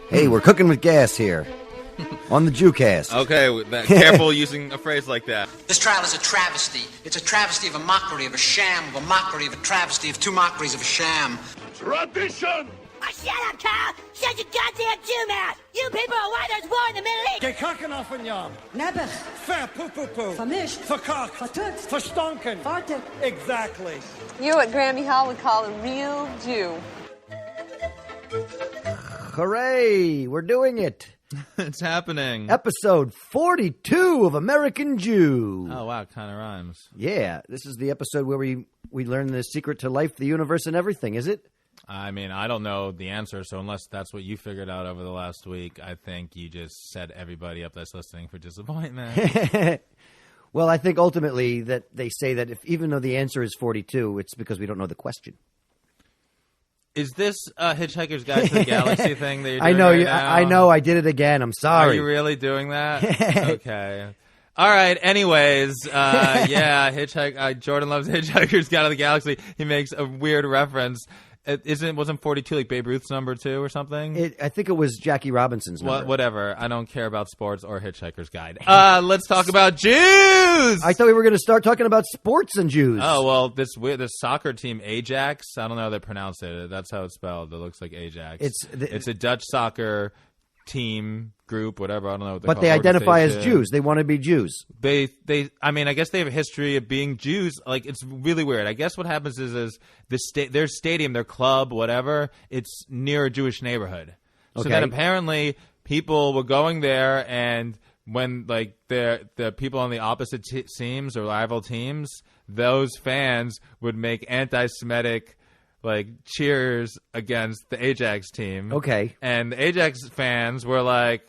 Hey, we're cooking with gas here on the Jewcast. Okay, careful using a phrase like that. This trial is a travesty. It's a travesty of a mockery, of a sham, of a mockery, of a travesty, of two mockeries, of a sham. Tradition! Oh, shut up, Carl! Shut your goddamn Jew mouth! You people are why there's war in the Middle East! Gekakken af een jam. Nebbig. Ver poepoepoe. Vermischt. Verkakt. Vertut. Verstonken. Fartig. Exactly. You what Grammy Hall would call a real Jew. Hooray! We're doing it. It's happening. Episode 42 of American Jew. Oh, wow, kind of rhymes. Yeah, this is the episode where we learn the secret to life, the universe, and everything, is it? I mean, I don't know the answer, so unless that's what you figured out over the last week, I think you just set everybody up that's listening for disappointment. Well, I think ultimately that they say that even though the answer is 42, it's because we don't know the question. Is this Hitchhiker's Guide to the Galaxy thing that you're doing I know right now? I know. I did it again. I'm sorry. Are you really doing that? Okay. All right. Anyways, Jordon loves Hitchhiker's Guide to the Galaxy. He makes a weird reference. Wasn't 42 like Babe Ruth's number 2 or something? I think it was Jackie Robinson's number. Whatever. I don't care about sports or Hitchhiker's Guide. Let's talk about Jews. I thought we were going to start talking about sports and Jews. Oh, well, this soccer team, Ajax, I don't know how they pronounce it. That's how it's spelled. It looks like Ajax. It's a Dutch soccer team, group, whatever. I don't know what but they identify as Jews. They want to be Jews. I mean, I guess they have a history of being Jews. Like, it's really weird. I guess what happens is their stadium, their club, whatever, it's near a Jewish neighborhood. So then apparently people were going there, and when like the people on the opposite teams or rival teams, those fans would make anti-Semitic like cheers against the Ajax team. Okay. And the Ajax fans were like,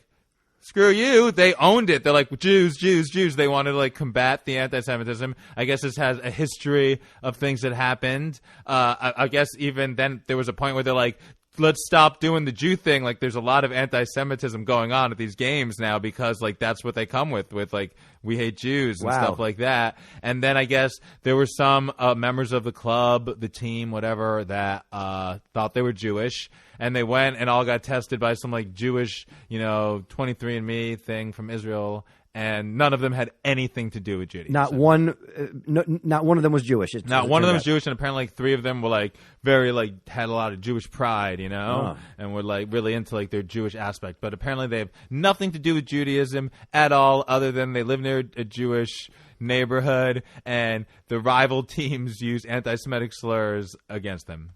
screw you. They owned it. They're like, Jews, Jews, Jews. They wanted to like combat the anti-Semitism. I guess this has a history of things that happened. I guess even then there was a point where they're like, let's stop doing the Jew thing. Like, there's a lot of anti-Semitism going on at these games now because, like, that's what they come with like, we hate Jews and stuff like that. And then I guess there were some members of the club, the team, whatever, that thought they were Jewish. And they went and all got tested by some, like, Jewish, 23andMe thing from Israel. And none of them had anything to do with Judaism. Not one of them was Jewish. Not one of them was Jewish, and apparently like 3 of them were like very like had a lot of Jewish pride, and were like really into like their Jewish aspect. But apparently they have nothing to do with Judaism at all, other than they live near a Jewish neighborhood, and the rival teams use anti-Semitic slurs against them.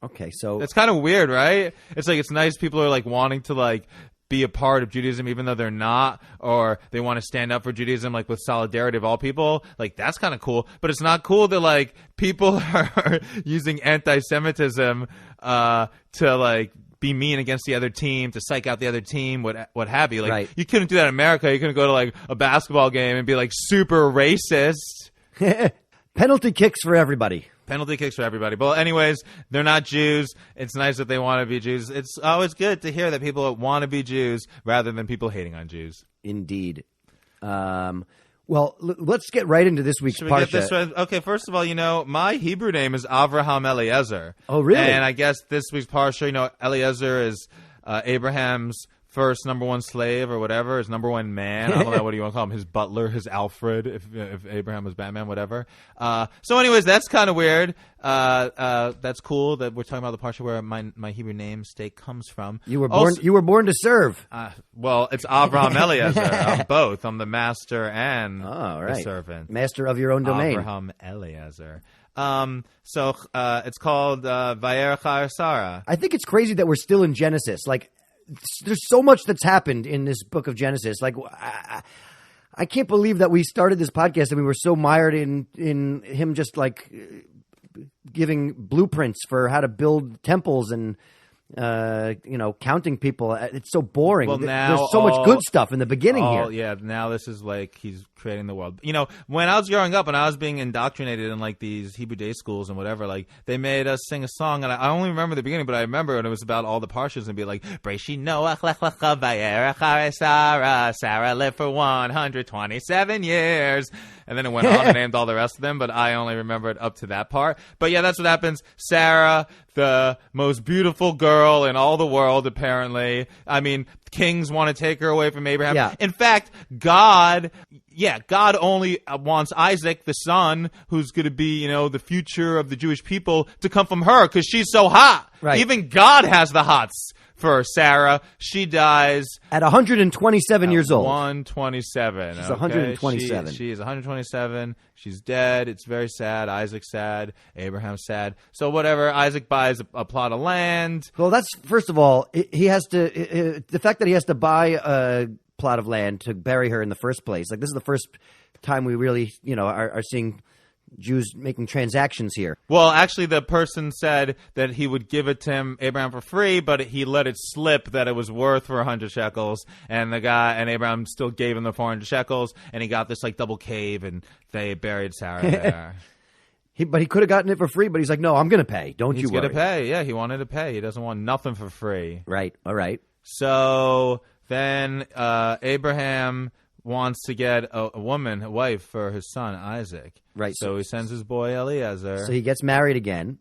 Okay, so it's kind of weird, right? It's like it's nice people are like wanting to like be a part of Judaism even though they're not, or they want to stand up for Judaism like with solidarity of all people. Like, that's kind of cool, but it's not cool that like people are using anti-Semitism to like be mean against the other team, to psych out the other team, what have you. Like, You couldn't do that in America. You couldn't go to like a basketball game and be like super racist. Penalty kicks for everybody. Penalty kicks for everybody. But anyways, they're not Jews. It's nice that they want to be Jews. It's always good to hear that people want to be Jews rather than people hating on Jews. Indeed. Well, let's get right into this week's Should we parsha. get this right? Okay, first of all, my Hebrew name is Avraham Eliezer. Oh, really? And I guess this week's parsha, Eliezer is Abraham's first number 1 slave or whatever, his number 1 man. I don't know, what do you want to call him? His butler, his Alfred, if Abraham was Batman, whatever. So anyways, that's kind of weird. That's cool that we're talking about the parsha where my Hebrew namesake comes from. You were born to serve. Well, it's Avraham Eliezer. I'm both. I'm the master and the servant. Master of your own domain. Avraham Eliezer. So it's called Vayerach Sarah. I think it's crazy that we're still in Genesis. Like, there's so much that's happened in this book of Genesis. Like, I can't believe that we started this podcast and we were so mired in him just like giving blueprints for how to build temples and counting people. It's so boring. Well, now there's so much good stuff in the beginning here. Yeah, now this is like he's creating the world. When I was growing up and I was being indoctrinated in like these Hebrew day schools and whatever, like they made us sing a song, and I only remember the beginning, but I remember when it was about all the parshas and be like, Breishi Noach lech lecha vayerach Sarah. Sarah lived for 127 years. And then it went on and named all the rest of them, but I only remembered up to that part. But yeah, that's what happens. Sarah the most beautiful girl in all the world, apparently. I mean, kings want to take her away from Abraham. Yeah. In fact, God only wants Isaac, the son, who's going to be, the future of the Jewish people, to come from her because she's so hot. Right. Even God has the hots for Sarah. She dies at 127 years old. 127. She's 127. She is 127. She's dead. It's very sad. Isaac's sad. Abraham's sad. So whatever. Isaac buys a plot of land. Well, that's first of all, he has to. The fact that he has to buy a plot of land to bury her in the first place. Like, this is the first time we really, are seeing Jews making transactions here. Well, actually, the person said that he would give it to him, Abraham, for free, but he let it slip that it was worth for 100 shekels, and Abraham still gave him the 400 shekels, and he got this double cave, and they buried Sarah there. But he could have gotten it for free, but he's like, no, I'm going to pay. Don't you worry. He's going to pay. Yeah, he wanted to pay. He doesn't want nothing for free. Right. All right. So then Abraham wants to get a wife for his son Isaac. Right. So he sends his boy Eliezer. So he gets married again.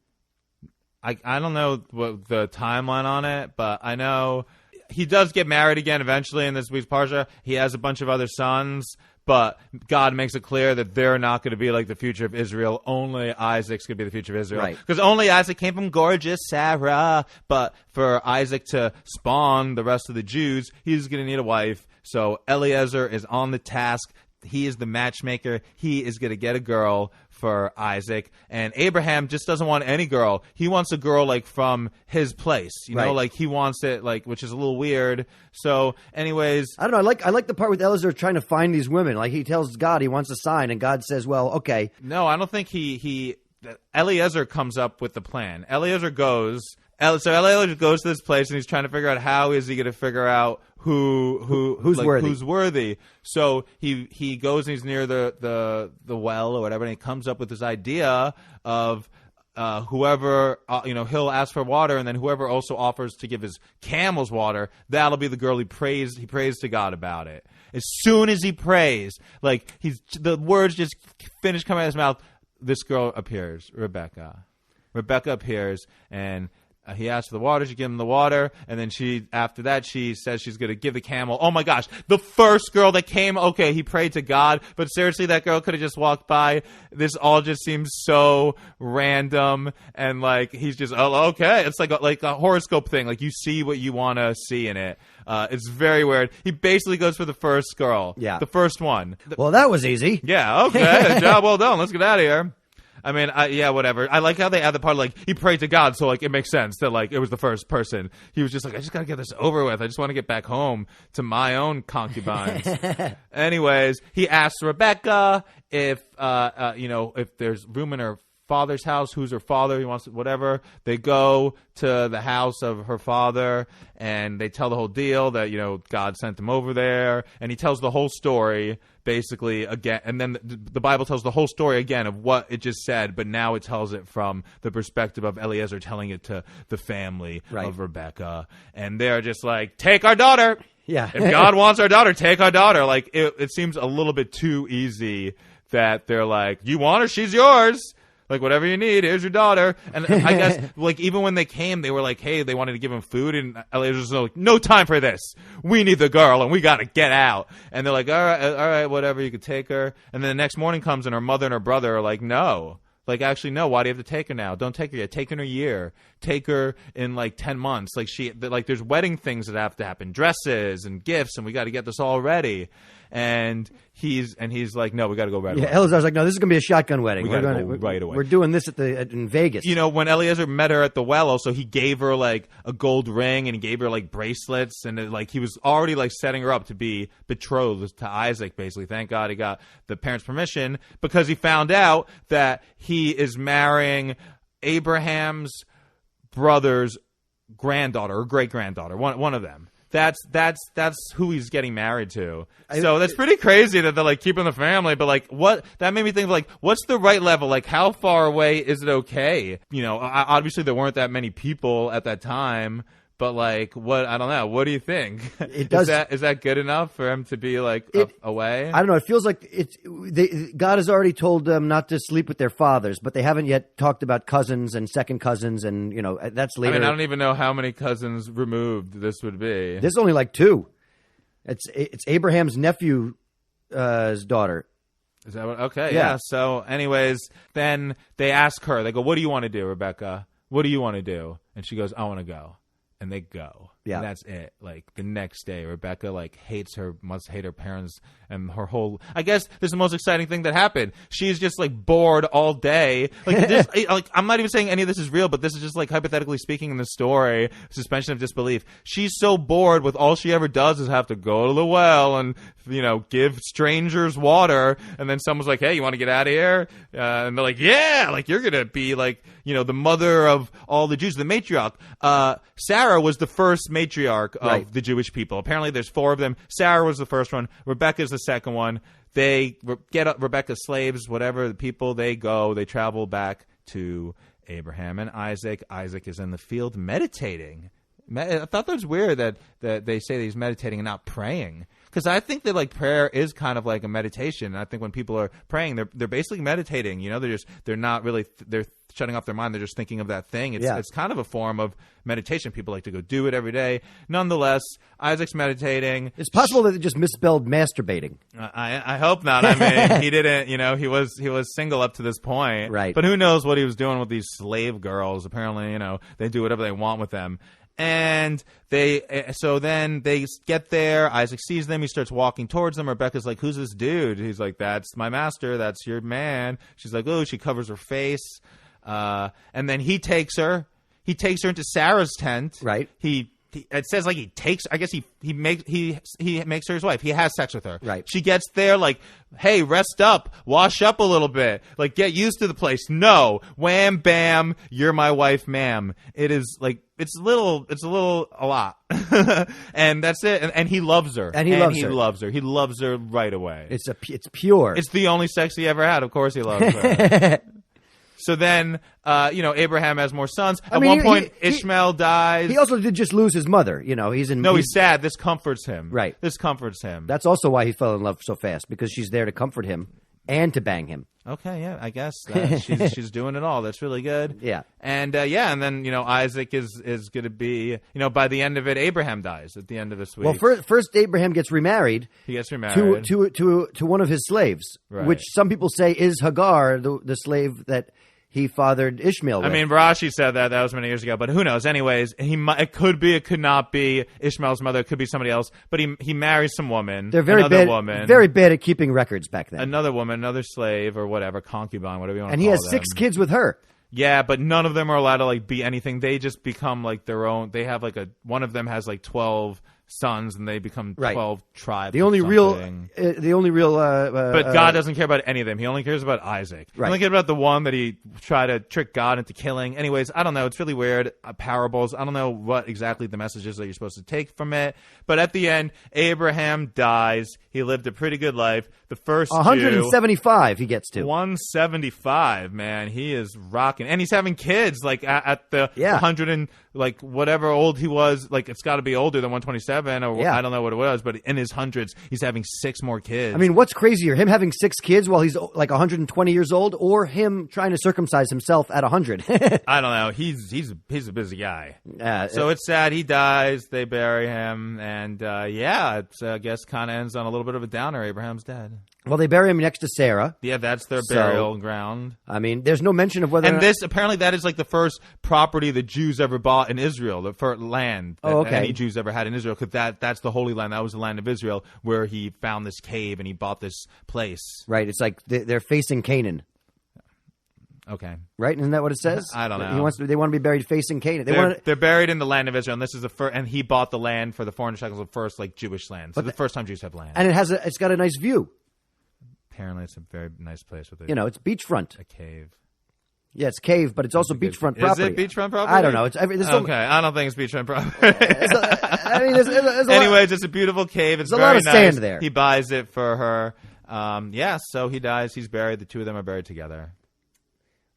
I don't know what the timeline on it, but I know he does get married again eventually in this week's Parsha. He has a bunch of other sons, but God makes it clear that they're not going to be like the future of Israel. Only Isaac's going to be the future of Israel. Right. Because only Isaac came from gorgeous Sarah. But for Isaac to spawn the rest of the Jews, he's going to need a wife. So Eliezer is on the task. He is the matchmaker. He is going to get a girl for Isaac. And Abraham just doesn't want any girl. He wants a girl from his place. You know, he wants it which is a little weird. So anyways, I don't know. I like the part with Eliezer trying to find these women. Like, he tells God he wants a sign, and God says, well, okay. No, I don't think Eliezer comes up with the plan. Eliezer goes to this place, and he's trying to figure out how is he going to figure out who's worthy. So he goes and he's near the well or whatever, and he comes up with this idea of whoever he'll ask for water, and then whoever also offers to give his camels water, that'll be the girl he prays to God about it. As soon as he prays, the words just finish coming out of his mouth, this girl appears, Rebecca. Rebecca appears, and he asks for the water. She gives him the water, and then after that, she says she's going to give the camel. Oh my gosh, the first girl that came. Okay, he prayed to God, but seriously, that girl could have just walked by. This all just seems so random, and he's just okay. It's like a horoscope thing. You see what you want to see in it. It's very weird. He basically goes for the first girl. Yeah, the first one. Well, that was easy. Yeah. Okay. Job well done. Let's get out of here. I mean, whatever. I like how they add the part he prayed to God, so it makes sense that it was the first person. He was just I just gotta get this over with. I just want to get back home to my own concubines. Anyways, he asks Rebecca if there's room in her father's house. Who's her father? He wants whatever. They go to the house of her father, and they tell the whole deal that God sent them over there, and he tells the whole story basically again, and then the Bible tells the whole story again of what it just said, but now it tells it from the perspective of Eliezer telling it to the family of Rebecca, and they're just take our daughter. Yeah. If God wants our daughter, take our daughter. It seems a little bit too easy that they're you want her, she's yours. Whatever you need, here's your daughter. And I guess, even when they came, they were hey, they wanted to give him food. And Eliezer's no time for this. We need the girl, and we got to get out. And they're all right, whatever, you could take her. And then the next morning comes, and her mother and her brother are no. Actually, no, why do you have to take her now? Don't take her yet. Take her in a year. Take her in 10 months. There's wedding things that have to happen, dresses and gifts, and we got to get this all ready. And he's no, we got to go right away. Yeah, Eliezer's no, this is going to be a shotgun wedding. We're going to go right away. We're doing this in Vegas. When Eliezer met her at the well, also, he gave her a gold ring, and he gave her bracelets, and he was already setting her up to be betrothed to Isaac, basically. Thank God he got the parents' permission, because he found out that he is marrying Abraham's brother's granddaughter or great granddaughter, one of them. That's who he's getting married to. So that's pretty crazy that they're keeping the family. But what that made me think of what's the right level? How far away is it okay? Obviously there weren't that many people at that time, But like, what? I don't know. What do you think? It does. Is that good enough for him to be like away? I don't know. It feels like God has already told them not to sleep with their fathers, but they haven't yet talked about cousins and second cousins, and that's later. I mean, I don't even know how many cousins removed this would be. There's only like 2. It's Abraham's nephew's daughter. Is that what? Okay, yeah. So, anyways, then they ask her. They go, "What do you want to do, Rebecca? What do you want to do?" And she goes, "I want to go." And they go. Yeah. And that's it. Like the next day, Rebecca must hate her parents and her whole. I guess this is the most exciting thing that happened. She's just like bored all day. Like I'm not even saying any of this is real, but this is just like hypothetically speaking in the story. Suspension of disbelief. She's so bored with all she ever does is have to go to the well and give strangers water. And then someone's like, "Hey, you want to get out of here?" And they're like, "Yeah, like you're gonna be like the mother of all the Jews, the matriarch." Sarah was the first matriarch of the Jewish people. Apparently there's 4 of them. Sarah was the first one. Rebecca's the second one. They get up Rebecca's slaves, whatever the people, they travel back to Abraham and Isaac. Isaac is in the field meditating. I thought that was weird that they say that he's meditating and not praying. Because I think that prayer is kind of like a meditation. And I think when people are praying, they're basically meditating. They're not really they're shutting off their mind. They're just thinking of that thing. It's kind of a form of meditation. People like to go do it every day. Nonetheless, Isaac's meditating. It's possible that they just misspelled masturbating. I hope not. I mean, he didn't. He was single up to this point. Right. But who knows what he was doing with these slave girls? Apparently, they do whatever they want with them. And so then they get there. Isaac sees them. He starts walking towards them. Rebecca's like, "Who's this dude?" He's like, "That's my master. That's your man." She's like, "Oh," she covers her face. And then he takes her into Sarah's tent. Right. It says like he takes. I guess he makes her his wife. He has sex with her. Right. She gets there like, "Hey, rest up, wash up a little bit, like get used to the place." No, wham bam, you're my wife, ma'am. It is like it's a lot, and that's it. And he loves her. And he loves her. He loves her right away. It's pure. It's the only sex he ever had. Of course, he loves her. So then, Abraham has more sons. At one point, Ishmael dies. He also did just lose his mother. He's sad. This comforts him. Right. This comforts him. That's also why he fell in love so fast, because she's there to comfort him and to bang him. Okay, yeah, I guess she's doing it all. That's really good. Yeah. And and then Isaac is going to be by the end of it, Abraham dies at the end of this week. Well, first Abraham gets remarried. He gets remarried to one of his slaves, right, which some people say is Hagar, the slave that he fathered Ishmael with. I mean, Rashi said that was many years ago, but who knows? Anyways, it could be, it could not be Ishmael's mother. It could be somebody else. But he marries some woman. They're very bad at keeping records back then. Another woman, another slave or whatever, concubine, whatever you want to call them. And he has 6 kids with her. Yeah, but none of them are allowed to be anything. They just become their own. They have one of them has 12 sons, and they become 12 tribes. The only real, but God doesn't care about any of them. He only cares about Isaac. Right. He only cares about the one that he tried to trick God into killing. Anyways, I don't know. It's really weird. Parables. I don't know what exactly the message is that you're supposed to take from it. But at the end, Abraham dies. He lived a pretty good life. The first 175 he gets to. 175, man. He is rocking. And he's having kids at the 100 and whatever old he was. It's got to be older than 127 or I don't know what it was, but in his hundreds, he's having 6 more kids. I mean, what's crazier, him having 6 kids while he's 120 years old, or him trying to circumcise himself at 100? I don't know. He's a busy guy. So it's sad. He dies. They bury him, and it's I guess kind of ends on a little bit of a downer. Abraham's dead. Well, they bury him next to Sarah. Yeah, that's their burial ground. I mean, there's no mention of whether. And this apparently that is the first property the Jews ever bought in Israel, the first land that any Jews ever had in Israel, because that's the Holy Land. That was the land of Israel where he found this cave and he bought this place. Right. It's they're facing Canaan. Okay. Right? Isn't that what it says? I don't know. They want to be buried facing Canaan. They're buried in the land of Israel, and this is the first. And he bought the land for the 400 shekels of first Jewish land. So the first time Jews have land. And it's got a nice view. Apparently, it's a very nice place with it's beachfront. A cave. Yeah, it's cave, but it's also beachfront property. Is it beachfront property? I don't know. Okay, I don't think it's beachfront property. Anyways, it's a beautiful cave. It's a lot of nice. sand there. He buys it for her. So he dies. He's buried. The two of them are buried together.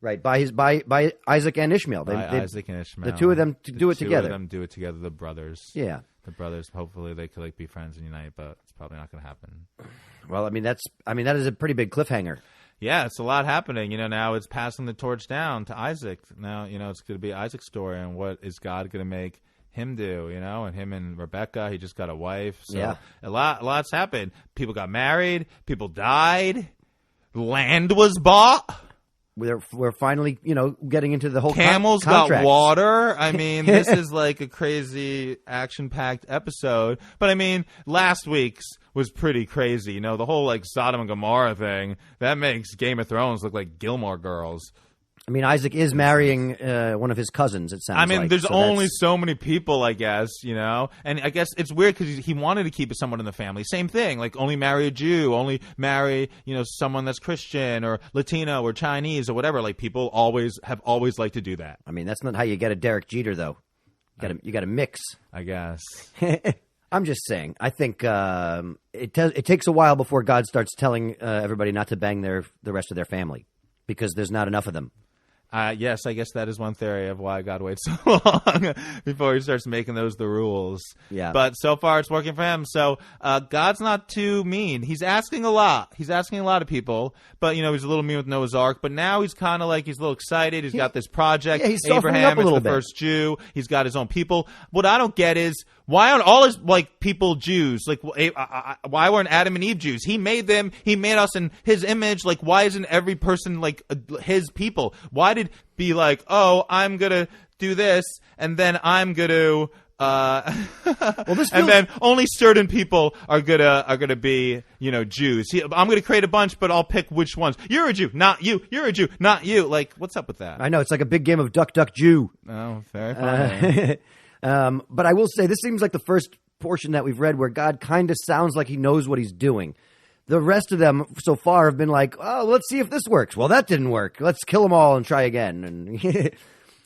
Right, by Isaac and Ishmael. Isaac and Ishmael. The two of them do it together. The two of them do it together, the brothers. Yeah. The brothers, hopefully they could like be friends and unite, but it's probably not going to happen. Well, that is a pretty big cliffhanger. Yeah, it's a lot happening. Now it's passing the torch down to Isaac. Now, it's going to be Isaac's story, and what is God going to make him do, and him and Rebecca, he just got a wife. So yeah. Lots happened. People got married. People died. Land was bought. We're finally, getting into the whole camels got contracts. Water. This is like a crazy action-packed episode. But last week's was pretty crazy. The whole like Sodom and Gomorrah thing that makes Game of Thrones look like Gilmore Girls. Isaac is marrying one of his cousins, it sounds like. There's only so many people, I guess, And I guess it's weird because he wanted to keep someone in the family. Same thing, like only marry a Jew, only marry, someone that's Christian or Latino or Chinese or whatever. Like people have always liked to do that. That's not how you get a Derek Jeter, though. You got to mix. I guess. I'm just saying. I think it takes a while before God starts telling everybody not to bang the rest of their family because there's not enough of them. Yes, I guess that is one theory of why God waits so long before he starts making those the rules. Yeah. But so far it's working for him. So God's not too mean. He's asking a lot. He's asking a lot of people. But, he's a little mean with Noah's Ark. But now he's kind of like he's a little excited. He's got this project. Yeah, he's softening Abraham up a is little the bit. first Jew. He's got his own people. What I don't get is why aren't all his people Jews? Like, why weren't Adam and Eve Jews? He made them. He made us in his image. Like, why isn't every person like his people? Why did be like, oh, I'm gonna do this, and then I'm gonna, and then only certain people are gonna be, Jews. I'm gonna create a bunch, but I'll pick which ones. You're a Jew, not you. You're a Jew, not you. Like, what's up with that? I know it's like a big game of Duck, Duck, Jew. Oh, very funny. But I will say this seems like the first portion that we've read where God kind of sounds like he knows what he's doing. The rest of them so far have been like, oh, let's see if this works. Well, that didn't work. Let's kill them all and try again. And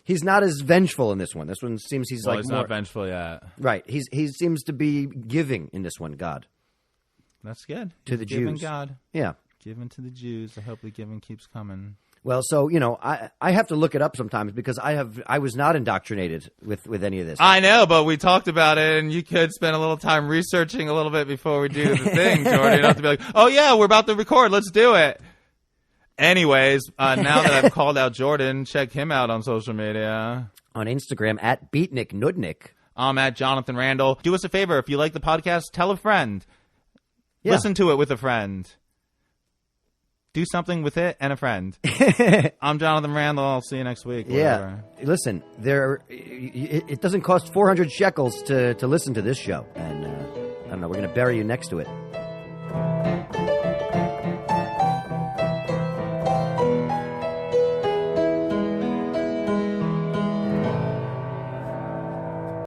he's not as vengeful in this one. This one seems he's he's not vengeful yet. Right. He seems to be giving in this one, God. That's good. To the Jews. God. Yeah. Giving to the Jews. I hope the giving keeps coming. Well, so, I have to look it up sometimes because I was not indoctrinated with any of this. I know, but we talked about it, and you could spend a little time researching a little bit before we do the thing, Jordan. You don't have to be like, oh, yeah, we're about to record. Let's do it. Anyways, now that I've called out Jordan, check him out on social media. On Instagram, at Beatnik Nudnik. I'm at Jonathan Randall. Do us a favor. If you like the podcast, tell a friend. Yeah. Listen to it with a friend. Do something with it and a friend. I'm Jonathan Randall. I'll see you next week. Yeah. Listen, it doesn't cost 400 shekels to listen to this show. And I don't know, we're going to bury you next to it.